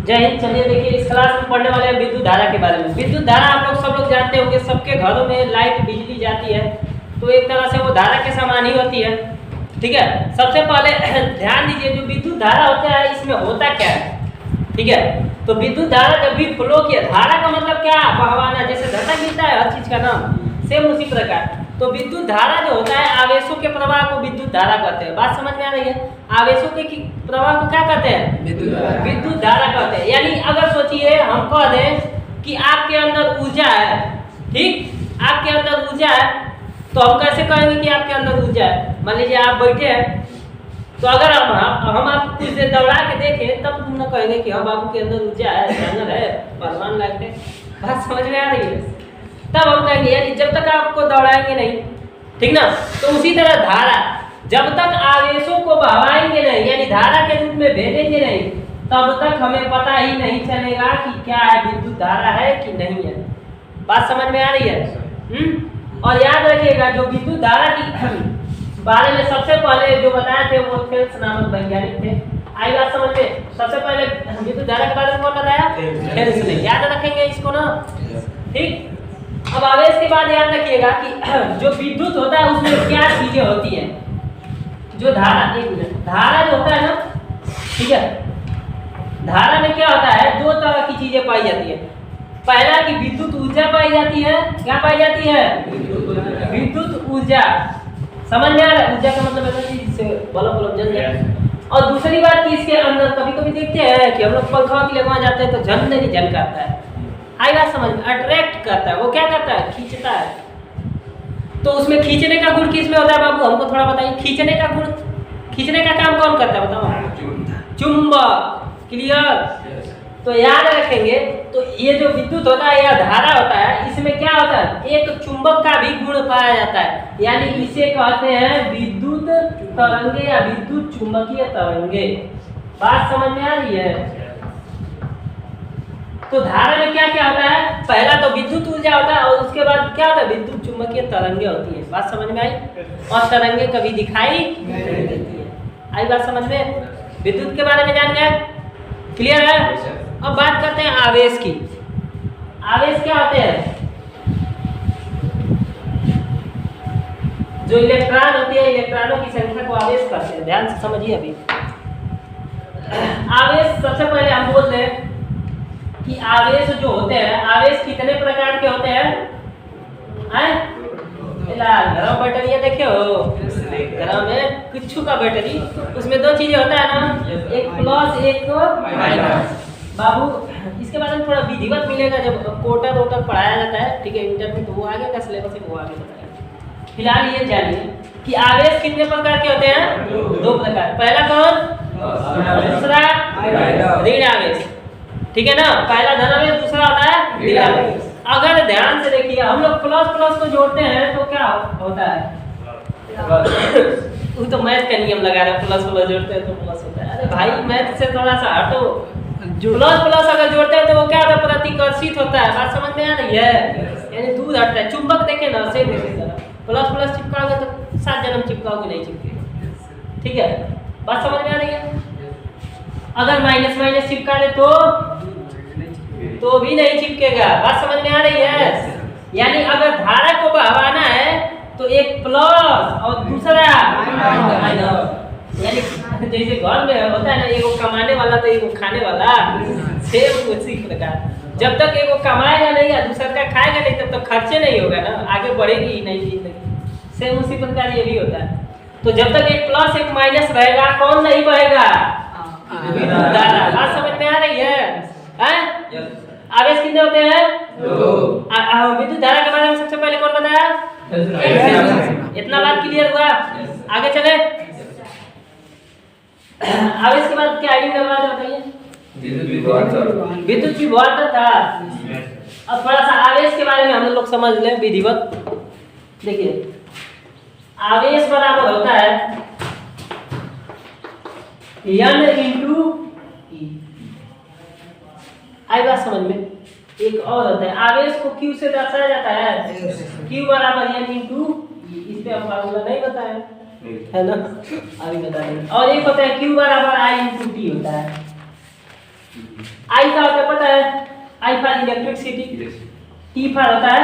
जय हिंद। चलिए देखिए, इस क्लास में पढ़ने वाले हैं विद्युत धारा के बारे में। विद्युत धारा आप लोग सब लोग जानते होंगे, सबके घरों में लाइट बिजली जाती है तो एक तरह से वो धारा के समान ही होती है। ठीक है, सबसे पहले ध्यान दीजिए, जो विद्युत धारा होता है इसमें होता क्या है। ठीक है, तो विद्युत धारा जब भी फ्लो किया, धारा का मतलब क्या, बहवाना, जैसे घटा गिरता है हर चीज का नाम, सेम उसी प्रकार। तो विद्युत धारा जो होता है, आवेशों के प्रवाह को विद्युत धारा कहते हैं। बात समझ में आ रही है? आवेशों के प्रवाह को क्या कहते हैं? विद्युत धारा कहते हैं। यानी अगर सोचिए हम कह दें कि आपके अंदर ऊर्जा है, ठीक, आपके अंदर ऊर्जा है, तो हम कैसे कहेंगे कि आपके अंदर ऊर्जा है? मान लीजिए आप बैठे हैं, तो अगर हम आप कुछ देर दौड़ा के देखें तब तुम न कहेंगे कि हाँ बाबू के अंदर ऊर्जा है, जानवर है, परमाणु लगते। बात समझ में आ रही है? तब हम कहेंगे, यानी जब तक आपको दौड़ाएंगे नहीं, ठीक ना। तो उसी तरह धारा, जब तक आवेशों को बहवाएंगे नहीं, यानी धारा के रूप में भेजेंगे नहीं, तब तक हमें पता ही नहीं चलेगा कि क्या है, विद्युत धारा है कि नहीं है। बात समझ में आ रही है? और याद रखिएगा, जो विद्युत धारा की बारे में सबसे पहले जो बताए थे वो फेल्स नामक वैज्ञानिक थे। आई बात समझ में? सबसे पहले विद्युत धारा के बारे में कौन बताया? फेल्स ने। याद रखेंगे इसको ना, ठीक। अब आवेश के बाद याद रखिएगा कि जो विद्युत होता है उसमें क्या चीजें होती है। जो धारा, एक मिनट, धारा जो होता है ना, ठीक है, धारा में क्या होता है, दो तरह की चीजें पाई जाती है। पहला कि विद्युत ऊर्जा पाई जाती है। क्या पाई जाती है? विद्युत ऊर्जा। समझ में आ रहा है? ऊर्जा का मतलब है जिससे बल्ब जल जाए। और दूसरी बात कि इसके अंदर कभी कभी देखते हैं कि हम लोग पंखा के लिए वहां जाते हैं तो झलने नहीं झलकाता है। आई बात समझ में? अट्रैक्ट करता है। वो क्या करता है? खींचता है। तो उसमें खींचने का गुण किसमें होता है बाबू, हमको थोड़ा बताइए। खींचने का गुण, खींचने का काम कौन करता है बताओ? चुंबक। क्लियर? तो याद रखेंगे, तो ये जो विद्युत होता है या धारा होता है, इसमें क्या होता है, एक चुंबक का भी गुण पाया जाता है। यानी इसे कहते हैं विद्युत तरंगे या विद्युत चुंबकीय तरंगे। बात समझ में आ रही है? तो धारा में क्या क्या होता है? पहला तो विद्युत ऊर्जा होता है और उसके बाद क्या होता है? विद्युत चुंबकीय तरंगे होती है। बात समझ में आई? और तरंगे कभी दिखाई नहीं देती है। आई बात समझ में? विद्युत के बारे में जान गए? क्लियर है? अब बात करते हैं आवेश की। आवेश क्या होते हैं? जो इलेक्ट्रॉन होती है, इलेक्ट्रॉनों की संख्या को आवेश कहते हैं। ध्यान से समझिए। अभी आवेश, सबसे पहले हम बोल रहे हैं कि आवेश जो होते हैं, आवेश कितने प्रकार के होते हैं? घर बैटरी देखे हो, घर में कुछ का बैटरी, उसमें दो चीजें होता है ना, एक प्लस एक माइनस। बाबू इसके बारे में थोड़ा विधिवत मिलेगा जब कोटर वोटर पढ़ाया जाता है, ठीक है, इंटर में, तो वो आगे का सिलेबस है, वो आगे बताएगा। फिलहाल ये जानिए कि आवेश कितने प्रकार के होते हैं? दो प्रकार। पहला कौन? दूसरा ऋण आवेश। ठीक है ना, पहला धन आवेश, दूसरा होता है ऋण आवेश। अगर ध्यान से देखिए, हम लोग प्लस प्लस को जोड़ते हैं तो क्या होता है? वो तो मैथ का नियम लगा रहा है, प्लस प्लस जोड़ते हैं तो प्लस होता है। अरे भाई मैथ से थोड़ा सा हटो। प्लस प्लस अगर जोड़ते हैं तो वो क्या होता है? प्रतिकर्षित होता है। बात समझ में आ रही है? यानी दूर हटता है। चुंबक देखे ना, सेम इसी तरह प्लस प्लस चिपकाओगे तो 7 जन्म चिपकाओगे नहीं चिपकेगा। ठीक है, बात समझ में आ रही है? अगर माइनस माइनस चिपका दे तो भी नहीं चिपकेगा। बात समझ में आ रही है? यानी अगर धारा को बहवाना है तो एक प्लस और दूसरा माइनस। यानी जैसे घर में होता है ना, एगो कमाने वाला तो एगो खाने वाला, सेम उसी प्रकार। जब तक एगो कमाएगा नहीं या दूसरा का खाएगा नहीं, तब तक खर्चे नहीं होगा ना, आगे बढ़ेगी ही नहीं जिंदगी। सेम उसी प्रकार ये भी होता है। तो जब तक एक प्लस एक माइनस रहेगा, कौन नहीं बहेगा? धारा। बात समझ में आ रही है? आवेश कितने होते हैं? दो। विद्युत धारा के बारे में सबसे पहले कौन बताया? इतना बात क्लियर हुआ? आगे चले। आवेश के बाद क्या आईडी करवा दे बताइए? विद्युत विभवांतर था। अब थोड़ा सा आवेश के बारे में हम लोग समझ लें विधिवत। देखिए, आवेश बराबर होता है N into E। आई बात समझ में? एक और होता है, आवेश को Q से दर्शाया जाता है, Q बराबर N into E। इस पे हम फार्मूला नहीं बताया है ना, अभी बता देंगे। और एक होता है Q बराबर I into T होता है। आई का होता है पता है, I for electricity, T for होता है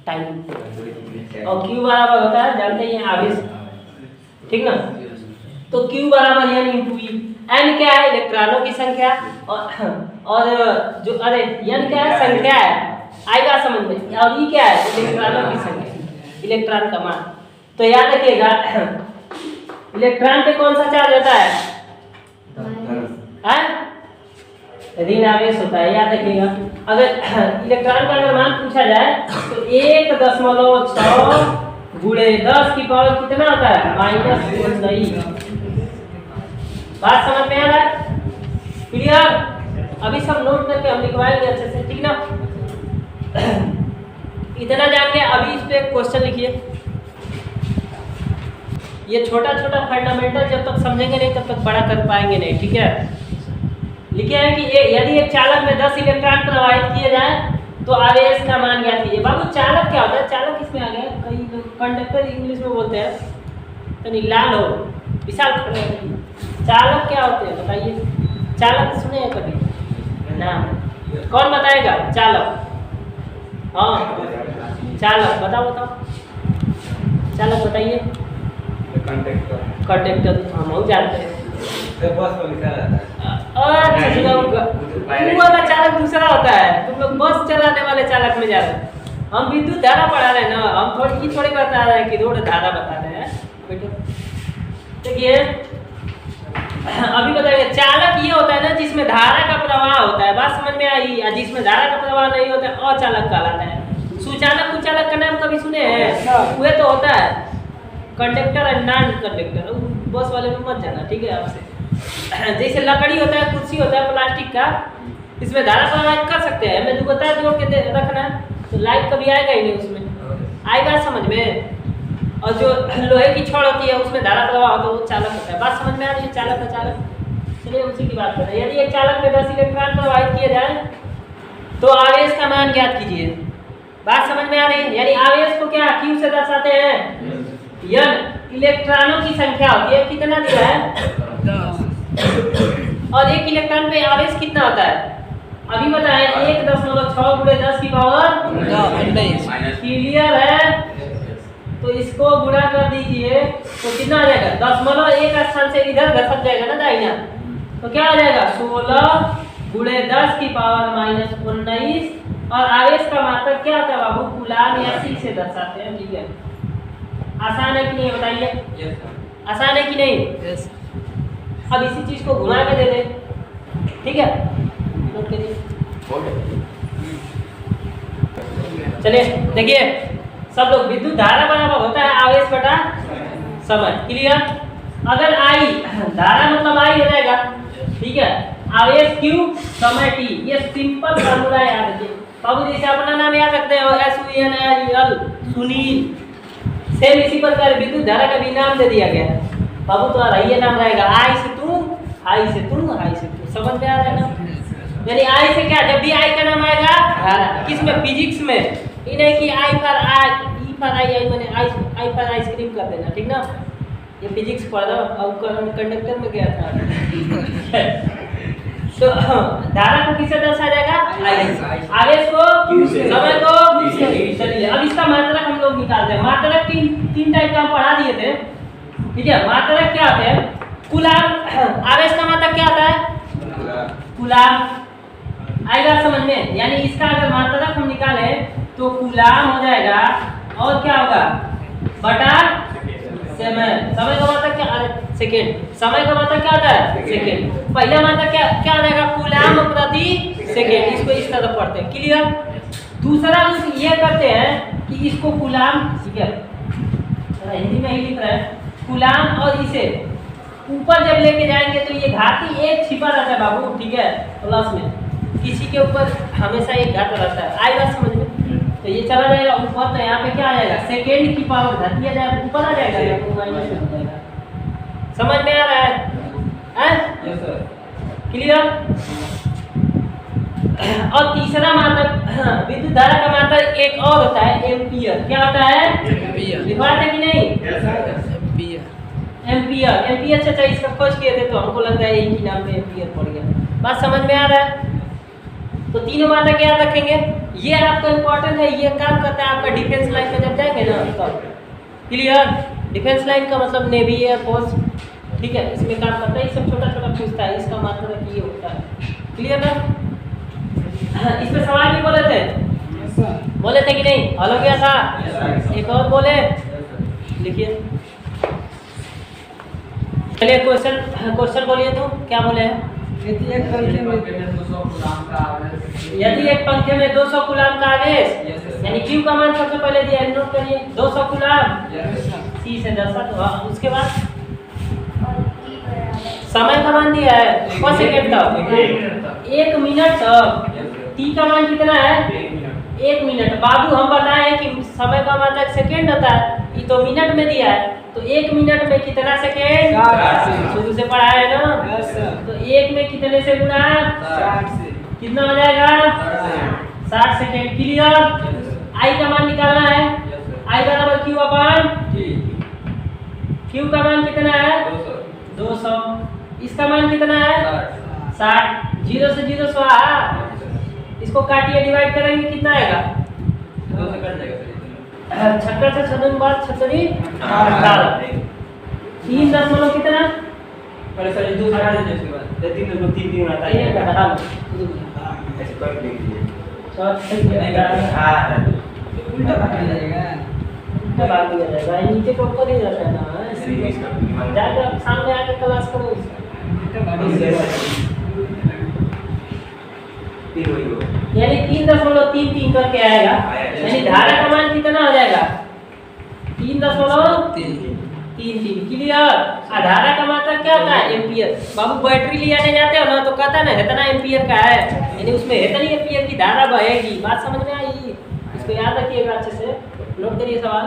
टाइम, और क्यू बराबर होता है जानते हैं आवेश, ठीक ना। तो Q बराबर n इंटू ई, n क्या है इलेक्ट्रॉनों की संख्या, और जो अरे n क्या है संख्या है, आएगा समझ में, और ई क्या है इलेक्ट्रॉनों की संख्या, इलेक्ट्रॉन का मान। तो याद रखिएगा इलेक्ट्रॉन पे कौन सा चार्ज होता है, ऋण आवेश होता है, याद रखिएगा। अगर इलेक्ट्रॉन का अगर मान पूछा जाए तो 1.6 गुणे 10 की पावर कितना होता है -19। बात समझ में आ रहा है, क्लियर। अभी सब नोट करके हम लिखवाएंगे अच्छे से, ठीक ना। इतना जान के अभी इस पे क्वेश्चन लिखिए। ये छोटा छोटा फंडामेंटल जब तक समझेंगे नहीं तब तक बड़ा कर पाएंगे नहीं, ठीक है। लिखे हैं कि यदि एक चालक में 10 इलेक्ट्रॉन प्रवाहित किए जाए तो आवेश का मान ज्ञात कीजिए। बाबू चालक क्या होता है, चालक किसमें आ गया, कई लोग कंडक्टर इंग्लिश में बोलते हैं, तो नहीं लाल हो विशाल चालक क्या होते हैं बताइए, चालक सुने हैं कभी नाम, कौन बताएगा चालक, हाँ चालक बताओ चालक बताइए। कंडक्टर हम लोग जानते हैं, बस को लिखा रहता है। अच्छा वाला चालक दूसरा होता है, तुम लोग बस चलाने वाले चालक में जा रहे हैं। हम विद्युत धारा पढ़ा रहे हैं ना, हम थोड़ी बता रहे हैं कि रोड धारा बता रहे हैं बेटो। देखिए अभी बताइए चालक ये होता है ना जिसमें धारा का प्रवाह होता है, बात समझ में आई। जिसमें धारा का प्रवाह नहीं होता है अचालक कहलाता है। सुचालक कुचालक का नाम कभी सुने हैं, वह तो होता है कंडक्टर और नॉन कंडक्टर, बस वाले में मत जाना, ठीक है आपसे। जैसे लकड़ी होता है, कुर्सी होता है प्लास्टिक का, इसमें धारा प्रवाहित कर सकते हैं, मैं जो बताया जोड़ के रखना, तो लाइट कभी आएगा ही नहीं, उसमें आएगा समझ में। और जो लोहे की छड़ होती है उसमें धारा प्रवाह होता है, वो चालक होता है। बात समझ में आ रही है, चालक का चालक। चलिए उसी की बात कर रहे हैं। यदि एक चालक में 10 इलेक्ट्रॉन प्रवाहित किए जाए तो आवेश का मान ज्ञात कीजिए। बात समझ में आ रही है, यानी आवेश को क्या Q से दर्शाते हैं, n इलेक्ट्रॉनों की संख्या होती है, कितना दिया है 10, और एक इलेक्ट्रॉन पे आवेश कितना होता है अभी बताएं 1.6 गुणे 10 की पावर 19। क्लियर है, तो इसको गुणा कर दीजिए तो कितना आ जाएगा, 1 स्थान से इधर घसक जाएगा ना दाहिना, तो क्या आ जाएगा 16 गुणे 10 की पावर -19। और आवेश का मात्रक क्या होता है बाबू, कूलाम या सी से दर्शाते हैं, ठीक है। आसान है कि नहीं बताइए, आसान है कि नहीं। अब इसी चीज को घुमा के दे दे, ठीक है, नोट करिए। चलिए देखिए सब लोग, विद्युत धारा बराबर होता है आवेश बटा समय, क्लियर। अगर आई धारा मतलब आई हो जाएगा, ठीक है, आवेश Q समय T, ये सिंपल फार्मूला याद रखिए बाबू। जैसे अपना नाम याद रखते हैं SUNIL सुनील, सेम इसी प्रकार विद्युत धारा का भी नाम दे दिया गया है बाबू, तो ये नाम रहेगा आई से तुम, आई से तुम, आई से तुम, समझ में आ रहा है ना। यानी आई से क्या, जब भी आई का नाम आएगा धारा, किसमें फिजिक्स में, ये नहीं कि आई पर आई, ई पर आई मैंने आई पर आइसक्रीम कर देना, ठीक ना, ये फिजिक्स पढ़ रहा हूं, कंडक्टर में गया था। तो धारा को किससे दर्शाया जाएगा, आवेश को, समय को। चलिए अब इसका मात्रक हम लोग निकालते हैं। मात्रक तीन टाइप का हम पढ़ा दिए थे, ठीक है। मात्रक क्या होते हैं, कूलाम, आवेश का मात्रक क्या होता है, कूलाम, आएगा समझ में। यानी इसका अगर मात्रक हम निकालें तो कूलाम हो जाएगा, और क्या होगा बटा समय। समय का मात्रक क्या, सेकेंड, समय का मात्रक क्या होता है सेकेंड। पहला मात्रक क्या हो जाएगा, कूलाम प्रति सेकेंड, इसको इस तरह पढ़ते हैं, क्लियर। दूसरा ये करते हैं कि इसको कूलाम, ठीक है, हिंदी में ही लिख रहे हैं, कूलाम, और इसे ऊपर जब लेके जाएंगे तो ये घाती एक छिपा रहता है बाबू, ठीक है, प्लस में, किसी के ऊपर हमेशा एक घाटा रहता है, आएगा समझ में। तो ये चला जाएगा ऊपर, तो यहाँ पे क्या आ जाएगा, सेकेंड की पावर घटिया जाएगा, ऊपर आ जाएगा या तो माइनस हो जाएगा। समझ में आ रहा है, क्लियर। और तीसरा मात्रक विद्युत धारा का मात्रक एक और होता है एम्पियर। क्या होता है, लिखवाते कि नहीं, एम्पियर। एम्पियर चाचा इसका खोज किए थे तो हमको लग रहा है यही की नाम पे एम्पियर पड़ गया। बात समझ में आ रहा है? तो तीनों मात्रक याद रखेंगे। ये आपका इंपॉर्टेंट है, ये काम करता है आपका डिफेंस लाइन में जब जाएंगे ना तब। क्लियर? डिफेंस लाइन का मतलब नेवी, एयरफोर्स, ठीक है, इसमें काम करता है। ये सब छोटा छोटा पूछता है, इसका मात्रक ये होता है। क्लियर ना? इसमें सवाल भी बोले थे, बोले थे कि नहीं? हल हो गया था? एक और बोले, लिखिए। चलिए क्वेश्चन बोलिए तो क्या बोले हैं? यदि एक पंखे में 200 कूलाम का आवेश, यानी Q का मान सबसे पहले दिया है, नोट करिए 200 कूलाम, C से 10। तो उसके बाद समय का मान दिया है 5 सेकंड तक, 1 मिनट तक। T का मान कितना है? 1 मिनट। बाबू हम बताए कि समय का मात्रक सेकंड होता है, ये तो मिनट में दिया है। तो 1 मिनट में कितना सेकेंड? 60। शुरू से पढ़ा है ना? तो 1 में कितने से गुना? 60 से। कितना हो जाएगा? 60 सेकेंड। क्लियर? आई का मान निकालना है। आई बराबर Q अपन Q का मान कितना है? 200। इसका मान कितना है? 60। 0 से 0 100। इसको काटिए, डिवाइड करेंगे, कितना आएगा? 2 से कट जाएगा। 76 से 56 बाद 18। 3 दशमलव कितना? पहले सर 2 हटा दीजिए, उसके बाद 3 दशमलव 3 आता है। ये घटा लो, ऐसे कर लीजिए। शॉर्ट से हां उल्टा काट जाएगा, उल्टा काट दिया जाएगा। ये नीचे को ऊपर ही रहता है ना, जाके आप सामने आके क्लास करो यानी 3.33 करके आएगा। यानी धारा का मान कितना हो जाएगा? 3.33। क्लियर? धारा का मात्रक क्या होता है? एम्पियर। बाबू बैटरी ले आने जाते हो ना तो कहता है ना इतना एम्पियर का है, यानी उसमें इतनी एम्पियर की धारा बहेगी। बात समझ में आई? इसको याद रखिएगा अच्छे से, नोट करिए सवाल।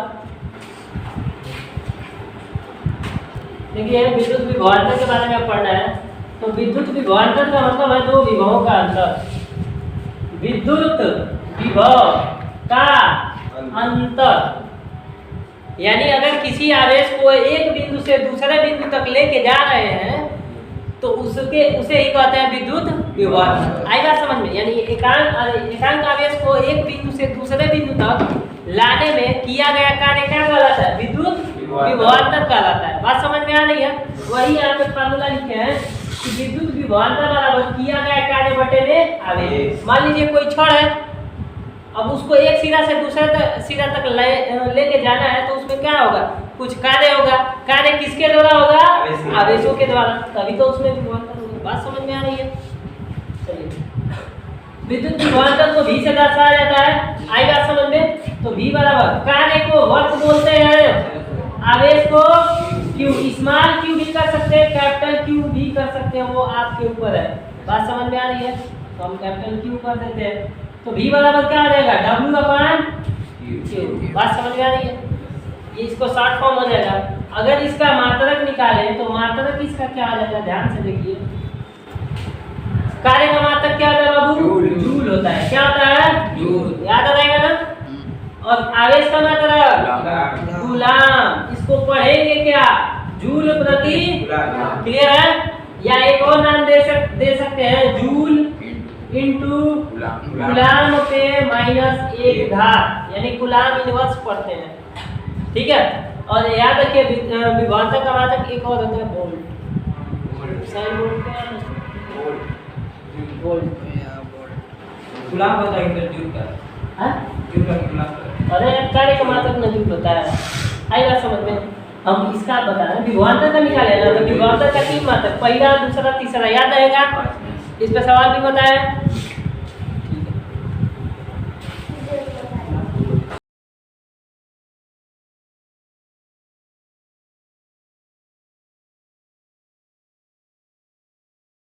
देखिए विद्युत विभवांतर के बारे में पढ़ना है। तो विद्युत विभवांतर का मतलब है दो विभवों का अंतर। विद्युत विभव का अंतर, यानी अगर किसी आवेश को एक बिंदु से दूसरे बिंदु तक लेके जा रहे हैं तो उसे ही कहते हैं विद्युत विभवांतर। आई बात समझ में? यानी एकांक आवेश को एक बिंदु से दूसरे बिंदु तक लाने में किया गया कार्य क्या कहलाता है? विद्युत विभवांतर कहलाता है। बात समझ में आ रही है? वही यहाँ पे फार्मूला लिखे हैं कि विद्युत विभवांतर बराबर किया गया कार्य बटे में आवेश। मान लीजिए कोई छड़ है, अब उसको एक सिरा से दूसरे सिरा तक लेके जाना है, तो उसमें क्या होगा? कुछ कार्य होगा। कार्य किसके द्वारा होगा? आवेशों के द्वारा, तभी तो उसमें विभवांतर होगा। बात समझ में आ रही है? चलिए, विद्युत विभवांतर को V से दर्शाया जाता है। आई बात समझ में? तो V बराबर कार्य को वर्क बोलते हैं, आवेश को Q। स्मॉल q भी कर सकते हैं, कैपिटल Q भी कर सकते हैं, वो आपके ऊपर है। बात समझ में आ रही है? तो हम कैपिटल Q कर देते हैं। तो V बराबर क्या आ जाएगा? W/Q। बात समझ में आ रही है? ये इसको शॉर्ट फॉर्म हो जाएगा। अगर इसका मात्रक निकालें तो मात्रक इसका क्या आ जाएगा? ध्यान से देखिए, कार्य का मात्रक क्या होता है बाबू? जूल होता है। क्या होता है? जूल। याद आ जाएगा ना? और आवेश का मात्रक कूलाम। इसको पढ़ेंगे क्या? जूल प्रति। क्लियर है? या एक और नाम दे सकते हैं, जूल इंटू कूलाम पे -1 घात, यानी कूलाम इनवर्स पढ़ते हैं। ठीक है? और याद रखिए विभवांतर का मात्रक एक और होता है, वोल्ट। साइन वोल्ट क्या है? वोल्ट। कूलाम होता है फिर जूल का। हां? जूल का कूलाम। अरे कार्य का मात्रक नहीं होता है। आई बात समझ में? हम इसका बता रहे हैं, विभवांतर का निकाले ना, तो विभवांतर का 3 मात्रक, पहला, दूसरा, तीसरा याद रहेगा। इस पे सवाल भी बताया।